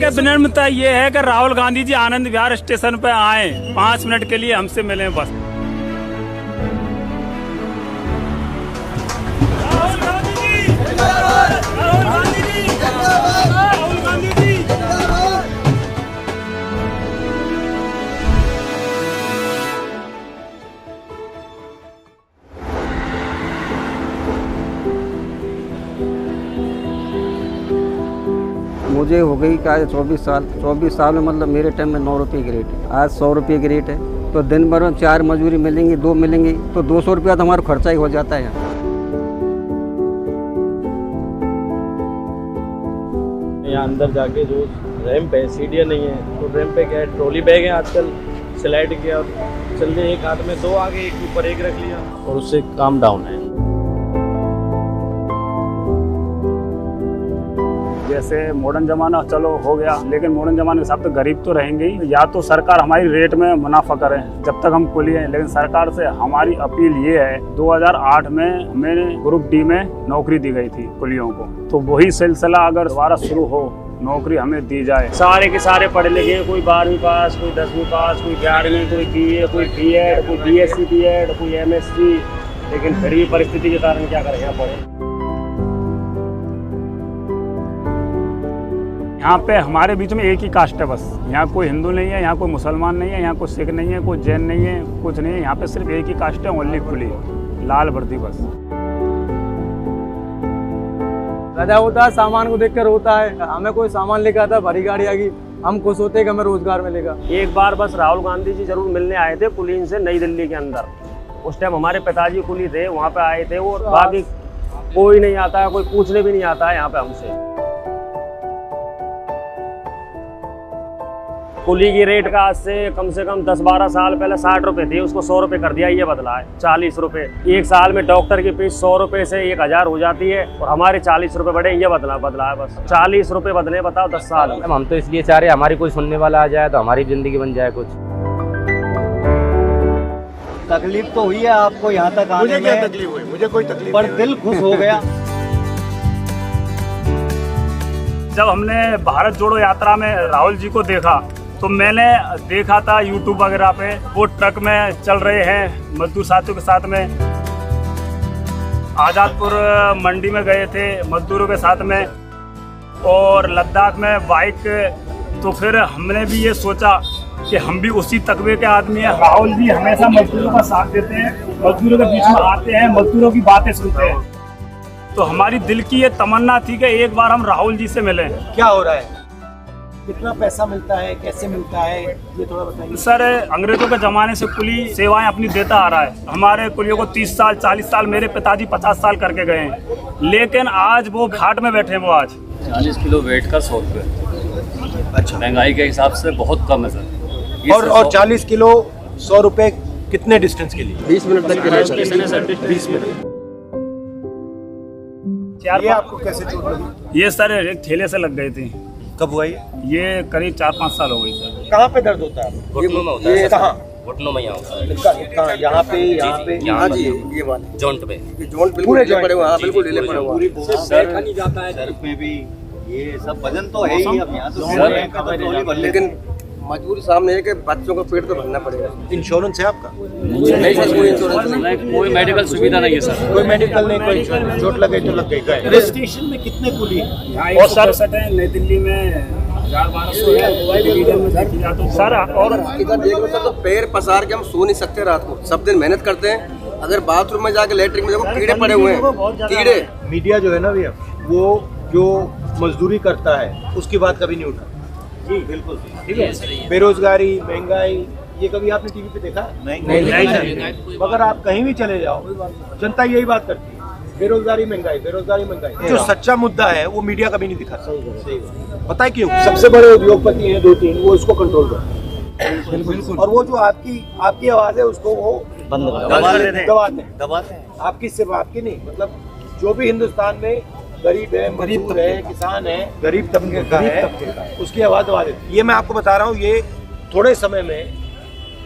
आगे विनम्रता ये है कि राहुल गांधी जी आनंद विहार स्टेशन पे आए, 5 मिनट के लिए हमसे मिले बस। राहुल गांधी जी, राहुल गांधी जी, राहुल गांधी जी। मुझे हो गई क्या 24 साल। 24 साल में मतलब मेरे टाइम में 9 रुपये की रेट है, आज 100 रुपये की रेट है। तो दिन भर में 4 मजदूरी मिलेंगी, 2 मिलेंगी, तो 200 रुपया तो हमारा खर्चा ही हो जाता है। यहाँ अंदर जाके जो रैंप है, सीढ़ियाँ नहीं है, तो रैंप पे क्या है, ट्रॉली बैग है आजकल स्लाइड किया और चल रहे, एक हाथ में 2 आगे, एक ऊपर एक रख लिया और उससे काम डाउन है। जैसे मॉडर्न जमाना चलो हो गया, लेकिन मॉडर्न जमाने के हिसाब तो गरीब तो रहेंगे ही। या तो सरकार हमारी रेट में मुनाफा करे जब तक हम कुली हैं, लेकिन सरकार से हमारी अपील ये है, 2008 में हमें ग्रुप डी में नौकरी दी गई थी कुलियों को, तो वही सिलसिला अगर दोबारा शुरू हो, नौकरी हमें दी जाए। सारे के सारे पढ़े लिखे, कोई 12वीं पास, कोई 10वीं पास, कोई 11वीं, कोई BA, कोई B.Ed, कोई BSc B.Ed, कोई MSc, लेकिन फिर भी परिस्थिति के कारण क्या करें, यहाँ पढ़े। यहाँ पे हमारे बीच में एक ही कास्ट है बस। यहाँ कोई हिंदू नहीं है, यहाँ कोई मुसलमान नहीं है, यहाँ कोई सिख नहीं है, कोई जैन नहीं है, कुछ नहीं है। यहाँ पे सिर्फ एक ही कास्ट है, ओनली कुली, लाल वर्दी बस। राजा होता है, सामान को देखकर होता है। हमें कोई सामान लेकर आता है, भारी गाड़ी आ गई, हम खुश होते हैं कि हमें रोजगार मिलेगा। एक बार बस राहुल गांधी जी जरूर मिलने आए थे कुलीन से नई दिल्ली के अंदर। उस टाइम हमारे पिताजी कुली थे, वहाँ पे आए थे, और बाकी कोई नहीं आता है, कोई पूछने भी नहीं आता है यहाँ पे हमसे। कुली की रेट का आज से कम 10-12 साल पहले 60 रुपए थी, उसको 100 रुपए कर दिया, ये बदला है 40 रुपए। एक साल में डॉक्टर की फीस 100 रुपए से 1000 हो जाती है, और हमारे 40 रुपए बढ़े, ये बदला है बस। 40 रुपए बदले, बताओ 10 साल में। हम तो इसलिए चाह रहे हैं हमारी कोई सुनने वाला आ जाए तो हमारी जिंदगी बन जाए कुछ। तकलीफ तो हुई है आपको यहाँ तक आने में। मुझे क्या तकलीफ हुई? मुझे कोई तकलीफ पर दिल खुश हो गया। जब हमने भारत जोड़ो यात्रा में राहुल जी को देखा, तो मैंने देखा था यूट्यूब वगैरह पे, वो ट्रक में चल रहे हैं मजदूर साथियों के साथ में। आज़ादपुर मंडी में गए थे मजदूरों के साथ में, और लद्दाख में बाइक। तो फिर हमने भी ये सोचा कि हम भी उसी तकबे के आदमी हैं। राहुल जी हमेशा मजदूरों का साथ देते हैं, मजदूरों के बीच में आते हैं, मजदूरों की बातें सुनते हैं। तो हमारी दिल की ये तमन्ना थी कि एक बार हम राहुल जी से मिलें। क्या हो रहा है? कितना पैसा मिलता है, कैसे मिलता है, ये थोड़ा बताइए। सर, अंग्रेजों के ज़माने से कुली सेवाएं अपनी देता आ रहा है। हमारे कुलियों को 30 साल 40 साल, मेरे पिताजी 50 साल करके गए हैं, लेकिन आज वो घाट में बैठे हैं। वो आज 40 किलो वेट का 100 रुपये। अच्छा, महंगाई के हिसाब से बहुत कम है सर। और 40 किलो 100 रुपये कितने डिस्टेंस के लिए? 20 मिनट तक 20 मिनट। ये आपको कैसे चोट लगी? ये सर एक ठेले से लग गई थी। कब हुआ ये? ये करीब 4-5 साल हो गई सर। कहाँ पे दर्द होता है? घुटनों में होता है। कहाँ? घुटनों में यहाँ होता है। कहाँ? यहाँ पे, यहाँ पे, यहाँ जी, ये वाले जॉइंट पे। जोन बिल्कुल ढीले पड़े हुए हैं। हाँ, बिल्कुल ढीले पड़े हुए हैं। सर में भी ये सब वजन तो है ही, अब यहाँ तो लेकिन मजबूरी सामने है कि बच्चों का पेट तो भरना पड़ेगा। इंश्योरेंस है आपका? नहीं सर, कोई इंश्योरेंस नहीं, कोई मेडिकल सुविधा नहीं है सर। कोई मेडिकल नहीं, कोई इंश्योरेंस। चोट लग गई तो लग गई। स्टेशन में कितने कुली हैं? और सर नई दिल्ली में 1200 है सर। और इधर देख लो सर, तो पैर पसार के हम सो नहीं सकते रात को, सब दिन मेहनत करते हैं। अगर बाथरूम में जाके लेटरिन में देखो, कीड़े पड़े हुए हैं, कीड़े। मीडिया जो है ना भैया, वो जो मजदूरी करता है उसकी बात कभी नहीं उठा। जी बिल्कुल ठीक है। बेरोजगारी, महंगाई, ये कभी आपने टीवी पे देखा? नहीं। मगर आप कहीं भी चले जाओ, जनता यही बात करती है, बेरोजगारी महंगाई, बेरोजगारी महंगाई। जो सच्चा मुद्दा है वो मीडिया कभी नहीं दिखाता। पता है क्यों? सबसे बड़े उद्योगपति हैं 2-3, वो इसको कंट्रोल करते हैं। बिल्कुल। और वो जो आपकी आवाज है उसको वो दबाते हैं। आपकी सिर्फ आपकी नहीं, मतलब जो भी हिंदुस्तान में गरीब है, मजदूर है, किसान है, गरीब तबके का है, उसकी आवाज दबा देते हैं। ये मैं आपको बता रहा हूँ, ये थोड़े समय में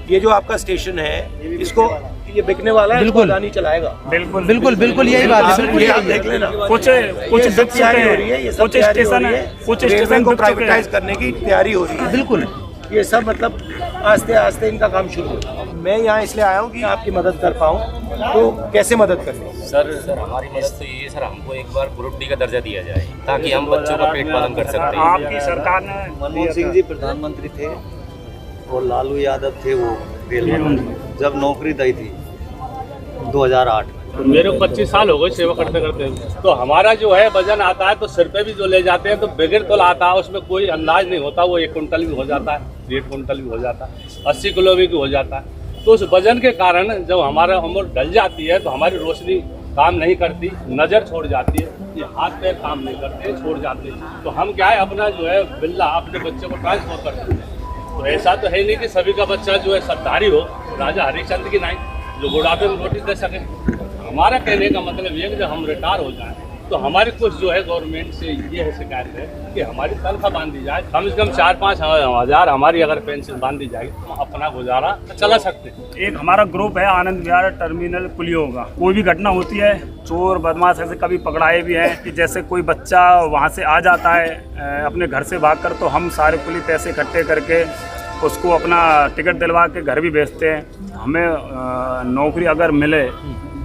ये जो आपका स्टेशन है, इसको ये बिकने वाला है, बिल्कुल। अदानी चलाएगा। बिल्कुल बिल्कुल यही बात है। ये आप देख लेना। कुछ ये सब बिक चुके तैयारी हो रही है, हैं, ये सब कुछ तैयारी हो स्टेशन रही है, है, कुछ रेलवे स्टेशन को बिक चुके हैं। प्राइवेटाइज करने की तैयारी हो रही है। बिल्कुल ये सब मतलब आस्ते आस्ते इनका काम शुरू होगा। मैं यहाँ इसलिए आया हूँ कि आपकी मदद कर पाऊँ, तो कैसे मदद करनी? सर हमारी मदद तो ये सर, हमको एक बार ग्रुप डी का दर्जा दिया जाए ताकि हम बच्चों का पेट पालन कर सकते हैं। आपकी सरकार ने मनमोहन सिंह जी प्रधानमंत्री थे और लालू यादव थे वो रेल मंत्री, जब नौकरी दी थी 2008 में। मेरे को 25 साल हो गए सेवा करते करते, तो हमारा जो है वजन आता है तो सिर पे भी जो ले जाते हैं तो बगैर तोल आता है, उसमें कोई अंदाज नहीं होता, वो 1 कुंटल भी हो जाता है, 1.5 कुंटल भी हो जाता है, 80 किलो भी हो जाता है। तो उस वजन के कारण जब हमारा उम्र ढल जाती है तो हमारी रोशनी काम नहीं करती, नज़र छोड़ जाती है, ये हाथ पैर काम नहीं करते, छोड़ जाते हैं। तो हम क्या है अपना जो है बिल्ला अपने बच्चे को ट्रांसफर कर सकते हैं। तो ऐसा तो है नहीं कि सभी का बच्चा जो है सरदारी हो, राजा हरिश्चंद्र की नहीं, जो बुढ़ापे में रोटी दे सके। हमारा कहने का मतलब ये है कि जब हम रिटायर हो जाएं तो हमारे कुछ जो है गवर्नमेंट से ये है शिकायत है कि हमारी तनख्वाह बांध दी जाए, कम से कम 4-5 हज़ार हमारी अगर पेंशन बांध दी जाएगी तो हम अपना गुजारा चला सकते हैं। एक हमारा ग्रुप है आनंद विहार टर्मिनल कुलियों का। कोई भी घटना होती है, चोर बदमाश ऐसे कभी पकड़ाए भी हैं कि जैसे कोई बच्चा वहाँ से आ जाता है अपने घर से भागकर, तो हम सारे कुली पैसे इकट्ठे करके उसको अपना टिकट दिलवा के घर भी भेजते हैं। हमें नौकरी अगर मिले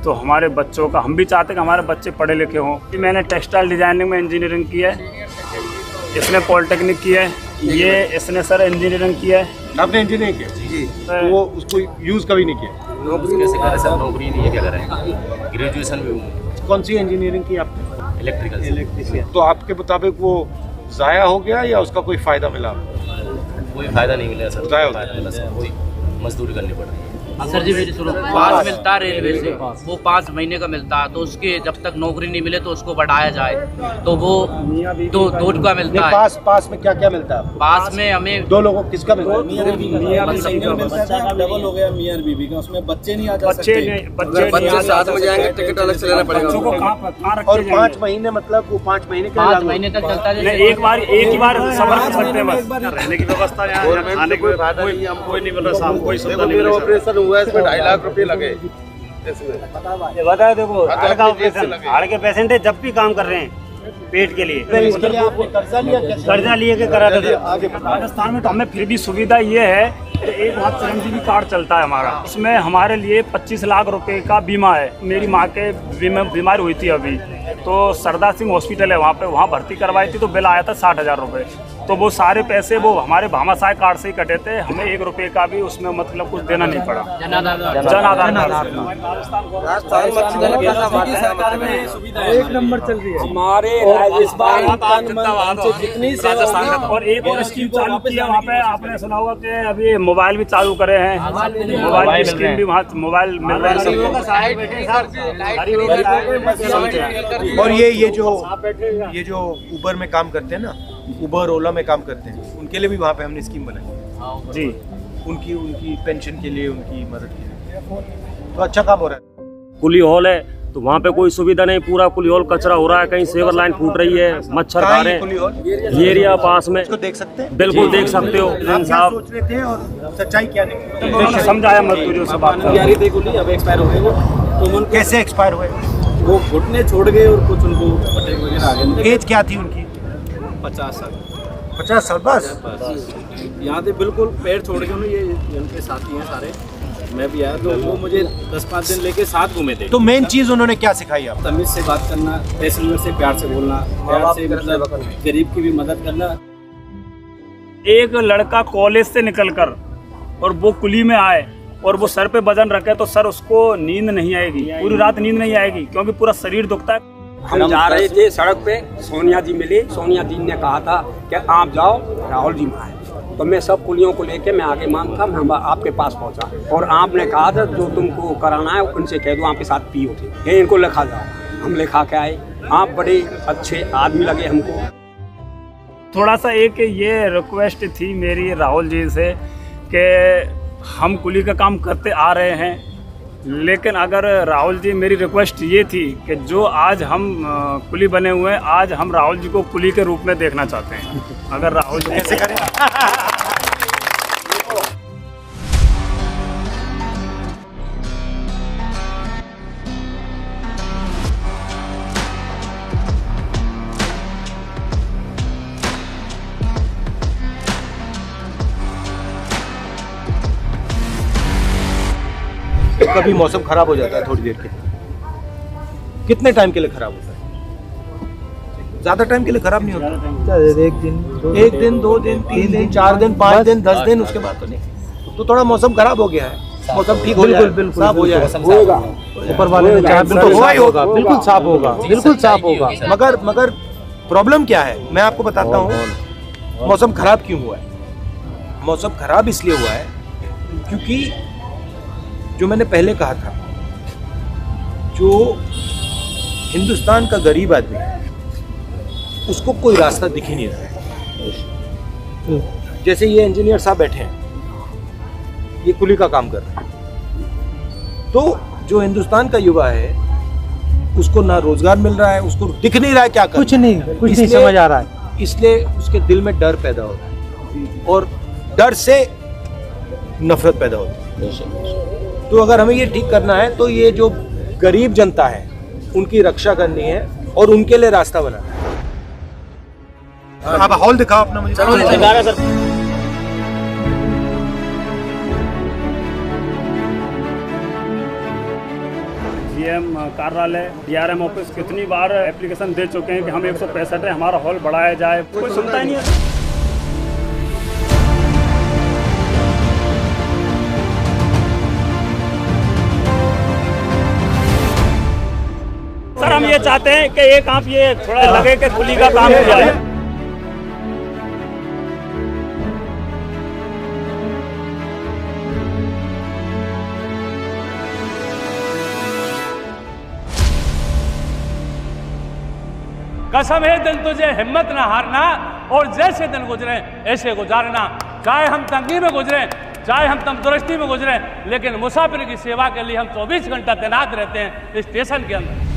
तो हमारे बच्चों का, हम भी चाहते हैं कि हमारे बच्चे पढ़े लिखे हों। मैंने टेक्सटाइल डिजाइनिंग में इंजीनियरिंग की है, इसने पॉलिटेक्निक की है, ये इसने सर इंजीनियरिंग की है। आपने इंजीनियरिंग किया जी, तो वो उसको यूज़ कभी नहीं किया? नौकरी कैसे करें सर, नौकरी नहीं है, क्या करें? ग्रेजुएशन भी हूँ। कौन सी इंजीनियरिंग की आपने? इलेक्ट्रिकल। इलेक्ट्रिशियन। तो आपके मुताबिक वो ज़ाया हो गया या उसका कोई फ़ायदा मिला? कोई फायदा नहीं मिला सर, ज़ाया हो फायदा मिला सर, वही मजदूरी करनी पड़ रही है। सर जी मेरी सुनो, पास मिलता है रेलवे से, वो 5 महीने का मिलता है, तो उसके जब तक नौकरी नहीं मिले तो उसको बढ़ाया जाए, तो वो 2 का मिलता है। पास में क्या क्या मिलता है? पास में हमें 2 लोगों किसका मिलता है? डबल हो गया मियां और बीबी का, उसमें बच्चे नहीं आ जा बच्चे साथ में जाएंगे, टिकट अलग से लेना पड़ेगा। बच्चों को कहाँ रखे और 5 महीने मतलब वो 5 महीने के 5 महीने तक चलता है। नहीं, एक ही बार सफर कर सकते हैं बस। रहने की व्यवस्था यहाँ आने की कोई नहीं मिल रहा, साहब कोई सुविधा नहीं मिल रही। ऑपरेशन हुआ है, इसमें 2.5 लाख रुपए लगे। बता देखो, हार्ट का ऑपरेशन, हार्ट के पेशेंट है, जब भी काम कर रहे हैं पेट के लिए। इसके लिए आपने कर्जा लिया? कर्जा लिए के करा था। राजस्थान में तो हमें फिर भी सुविधा ये है कि एक वहाँ चिरंजीवी कार्ड चलता है हमारा, उसमें हमारे लिए 25 लाख रुपए का बीमा है। मेरी माँ के बीमारी हुई थी अभी, तो सरदार सिंह हॉस्पिटल है वहाँ पे, वहाँ भर्ती करवाई थी, तो बिल आया था 60,000 रुपये। तो वो सारे पैसे वो हमारे भामाशाह कार्ड से ही कटे थे, हमें 1 रुपये का भी उसमें मतलब कुछ देना नहीं पड़ा। जन आधार कार्ड एक नंबर चल रही है हमारे राजस्थान और एक और स्कीम चालू की है वहाँ पे, आपने सुना होगा कि अभी मोबाइल भी चालू करे हैं, मोबाइल की स्कीम भी वहाँ मोबाइल मिल रहा है। और ये जो उबर में काम करते हैं ना, उबर ओला में काम करते हैं, उनके लिए भी वहाँ पे हमने स्कीम बनाई जी, उनकी पेंशन के लिए, उनकी मदद के लिए। तो अच्छा काम हो रहा है। कुली हॉल है तो वहाँ पे कोई सुविधा नहीं, पूरा कुली हॉल कचरा हो रहा है, कहीं सेवर लाइन फूट रही है, मच्छर खा रहे हैं। ये एरिया पास में, इसको देख सकते हैं? बिल्कुल देख सकते हो। आप क्या सोच रहे थे और सच्चाई क्या निकली? समझाया मजदूरियों से बात अब एक्सपायर हो गए वो कैसे एक्सपायर हुए? वो घुटने छोड़ गए और कुछ उनको अटैक वगैरह आ गए। एज क्या थी उनकी? 50 साल 50 साल बस? यहाँ से बिल्कुल पैर छोड़ के ये उनके साथी हैं सारे, मैं भी आया, तो वो मुझे 10-5 दिन लेके साथ घूमे थे। तो मेन चीज उन्होंने क्या सिखाई आपको? तमीज से बात करना, पैसेंजर से प्यार से बोलना, प्यार से मतलब गरीब की भी मदद करना। एक लड़का कॉलेज से निकलकर और वो कुली में आए और वो सर पे वजन रखे, तो सर उसको नींद नहीं आएगी, पूरी रात नींद नहीं आएगी, क्योंकि पूरा शरीर दुखता है। हम जा रहे थे सड़क पे, सोनिया जी मिली, सोनिया जी ने कहा था कि आप जाओ राहुल जी में आए, तो मैं सब कुलियों को लेके मैं आगे मान था, मैं आपके पास पहुंचा और आपने कहा था जो तुमको कराना है उनसे कह दो, आपके साथ पियो थे, इनको लिखा जाओ। हम लिखा के आए, आप बड़े अच्छे आदमी लगे हमको। थोड़ा सा एक ये रिक्वेस्ट थी मेरी राहुल जी से कि हम कुली का काम करते आ रहे हैं, लेकिन अगर राहुल जी, मेरी रिक्वेस्ट ये थी कि जो आज हम कुली बने हुए हैं, आज हम राहुल जी को कुली के रूप में देखना चाहते हैं। अगर राहुल जी कैसे करें? कभी मौसम खराब हो जाता है थोड़ी देर के लिए, कितने टाइम के लिए खराब होता है? ज्यादा टाइम के लिए खराब नहीं होता। एक दिन 2 दिन 3 दिन 4 दिन 5 दिन 10 दिन, उसके बाद तो नहीं। तो थोड़ा मौसम खराब हो गया है, मौसम ठीक हो जाए, साफ हो जाए, ऊपर वाले ने चाहा तो होगा, बिल्कुल साफ होगा, बिल्कुल साफ होगा। मगर प्रॉब्लम क्या है मैं आपको बताता हूँ। मौसम खराब क्यों हुआ है? मौसम खराब इसलिए हुआ है क्योंकि जो मैंने पहले कहा था, जो हिंदुस्तान का गरीब आदमी है उसको कोई रास्ता दिख ही नहीं रहा है। जैसे ये इंजीनियर साहब बैठे हैं, ये कुली का काम कर रहे हैं, तो जो हिंदुस्तान का युवा है उसको ना रोजगार मिल रहा है, उसको दिख नहीं रहा है क्या करना। कुछ नहीं समझ आ रहा है, इसलिए उसके दिल में डर पैदा होता है और डर से नफरत पैदा होती है। तो अगर हमें ये ठीक करना है तो ये जो गरीब जनता है उनकी रक्षा करनी है और उनके लिए रास्ता बनाना है। आप हॉल दिखाओ अपना मुझे। जीएम कार्यालय, डीआरएम ऑफिस कितनी बार एप्लीकेशन दे चुके हैं कि हम 165 है, हमारा हॉल बढ़ाया जाए, कोई सुनता ही नहीं है। सर हम ये चाहते हैं कि एक आप ये थोड़ा लगे कि कुली का काम हो जाए। कसम है दिन तुझे हिम्मत ना हारना, और जैसे दिन गुजरे ऐसे गुजारना। चाहे हम तंगी में गुजरे, चाहे हम तंदुरुस्ती में गुजरे, लेकिन मुसाफिर की सेवा के लिए हम 24 घंटा तैनात रहते हैं स्टेशन के अंदर।